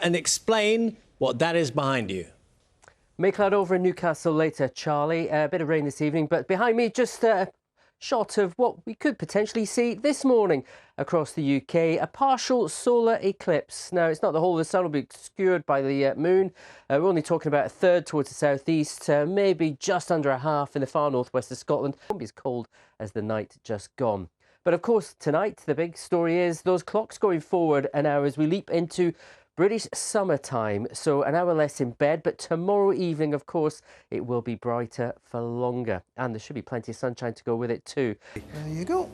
And explain what that is behind you. May cloud over in Newcastle later, Charlie. A bit of rain this evening, but behind me just a shot of what we could potentially see this morning across the UK, a partial solar eclipse. Now, it's not the whole of the sun will be obscured by the moon. We're only talking about a third towards the southeast, maybe just under a half in the far northwest of Scotland. It won't be as cold as the night just gone. But of course, tonight, the big story is those clocks going forward an hour as we leap into British summertime, so an hour less in bed, but tomorrow evening, of course, it will be brighter for longer. And there should be plenty of sunshine to go with it too. There you go.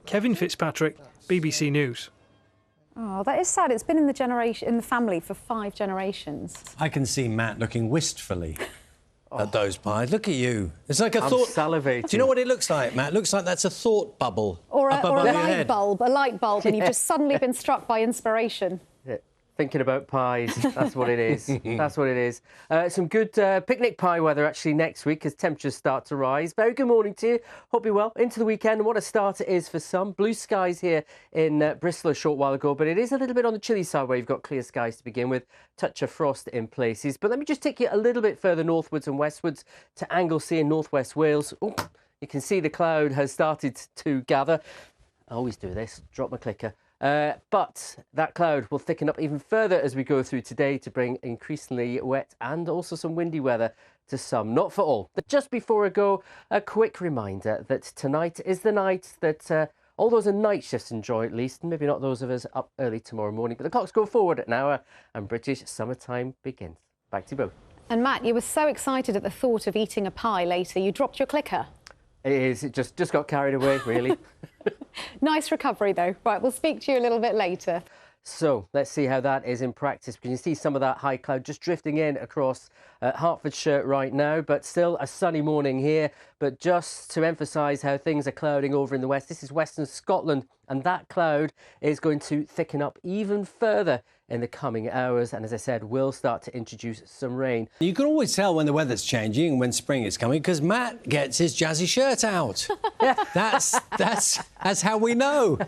Kevin Fitzpatrick, BBC News. Oh, that is sad. It's been in the family for 5 generations. I can see Matt looking wistfully at those pies. Look at you. It's like a thought. Salivating. Do you know what it looks like, Matt? It looks like that's a thought bubble. Or a light head. bulb, and you've just suddenly been struck by inspiration. Thinking about pies, that's what it is. That's what it is. Some good picnic pie weather actually next week as temperatures start to rise. Very good morning to you. Hope you're well into the weekend. And what a start it is for some. Blue skies here in Bristol a short while ago, but it is a little bit on the chilly side where you've got clear skies to begin with. Touch of frost in places. But let me just take you a little bit further northwards and westwards to Anglesey in northwest Wales. Ooh, you can see the cloud has started to gather. I always do this. Drop my clicker. But that cloud will thicken up even further as we go through today to bring increasingly wet and also some windy weather to some, not for all. But just before I go, a quick reminder that tonight is the night that all those in night shifts enjoy at least, and maybe not those of us up early tomorrow morning. But the clocks go forward an hour and British summertime begins. Back to you both. And Matt, you were so excited at the thought of eating a pie later, you dropped your clicker. It just got carried away, really. Nice recovery, though. Right, we'll speak to you a little bit later. So let's see how that is in practice. You can see some of that high cloud just drifting in across Hertfordshire right now, but still a sunny morning here. But just to emphasise how things are clouding over in the west, this is western Scotland, and that cloud is going to thicken up even further in the coming hours, and as I said, will start to introduce some rain. You can always tell when the weather's changing and when spring is coming because Matt gets his jazzy shirt out. Yeah, that's how we know.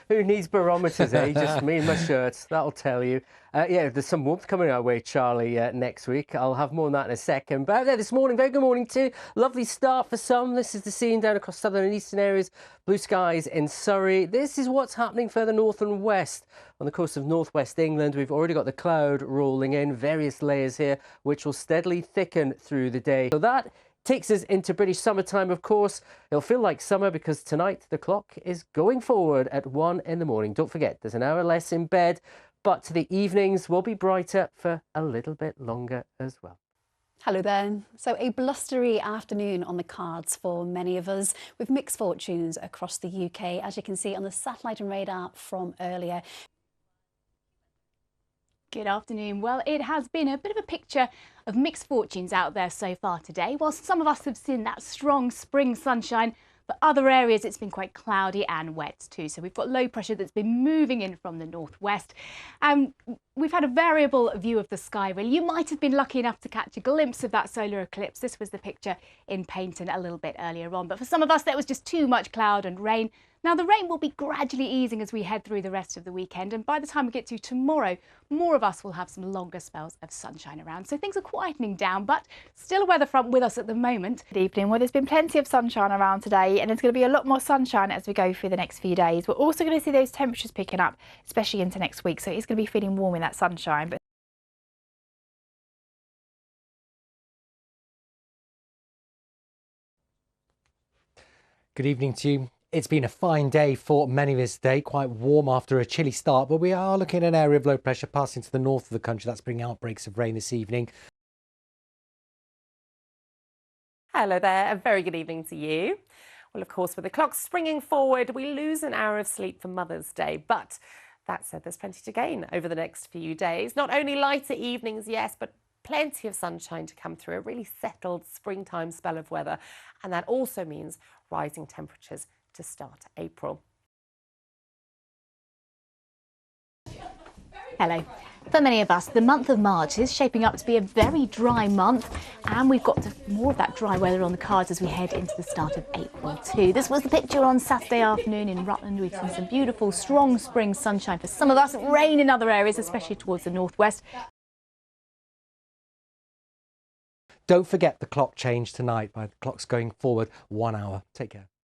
Who needs barometers, eh? Just me and my shirts, that'll tell you. Yeah, there's some warmth coming our way, Charlie, next week. I'll have more on that in a second. But out there this morning, very good morning too. Lovely start for some. This is the scene down across southern and eastern areas. Blue skies in Surrey. This is what's happening further north and west. On the coast of northwest England, we've already got the cloud rolling in, various layers here, which will steadily thicken through the day. So that takes us into British summertime, of course. It'll feel like summer because tonight the clock is going forward at 1 in the morning. Don't forget, there's an hour less in bed, but the evenings will be brighter for a little bit longer as well. Hello there. So a blustery afternoon on the cards for many of us with mixed fortunes across the UK, as you can see on the satellite and radar from earlier. Good afternoon. Well, it has been a bit of a picture of mixed fortunes out there so far today. Whilst some of us have seen that strong spring sunshine, for other areas it's been quite cloudy and wet too. So we've got low pressure that's been moving in from the northwest. We've had a variable view of the sky, really. You might have been lucky enough to catch a glimpse of that solar eclipse. This was the picture in Paynton a little bit earlier on. But for some of us, there was just too much cloud and rain. Now, the rain will be gradually easing as we head through the rest of the weekend. And by the time we get to tomorrow, more of us will have some longer spells of sunshine around. So things are quietening down, but still a weather front with us at the moment. Good evening. Well, there's been plenty of sunshine around today, and there's going to be a lot more sunshine as we go through the next few days. We're also going to see those temperatures picking up, especially into next week. So it's going to be feeling warm in that sunshine. But good evening to you. It's been a fine day for many of us today, quite warm after a chilly start, but we are looking at an area of low pressure passing to the north of the country. That's bringing outbreaks of rain this evening. Hello there, a very good evening to you. Well, of course, with the clock springing forward, we lose an hour of sleep for Mother's Day, but that said, there's plenty to gain over the next few days. Not only lighter evenings, yes, but plenty of sunshine to come through, a really settled springtime spell of weather. And that also means rising temperatures to start April. Hello. For many of us, the month of March is shaping up to be a very dry month, and we've got more of that dry weather on the cards as we head into the start of April too. This was the picture on Saturday afternoon in Rutland. We've seen some beautiful, strong spring sunshine for some of us, rain in other areas, especially towards the northwest. Don't forget the clock change tonight. By the clock's going forward 1 hour. Take care.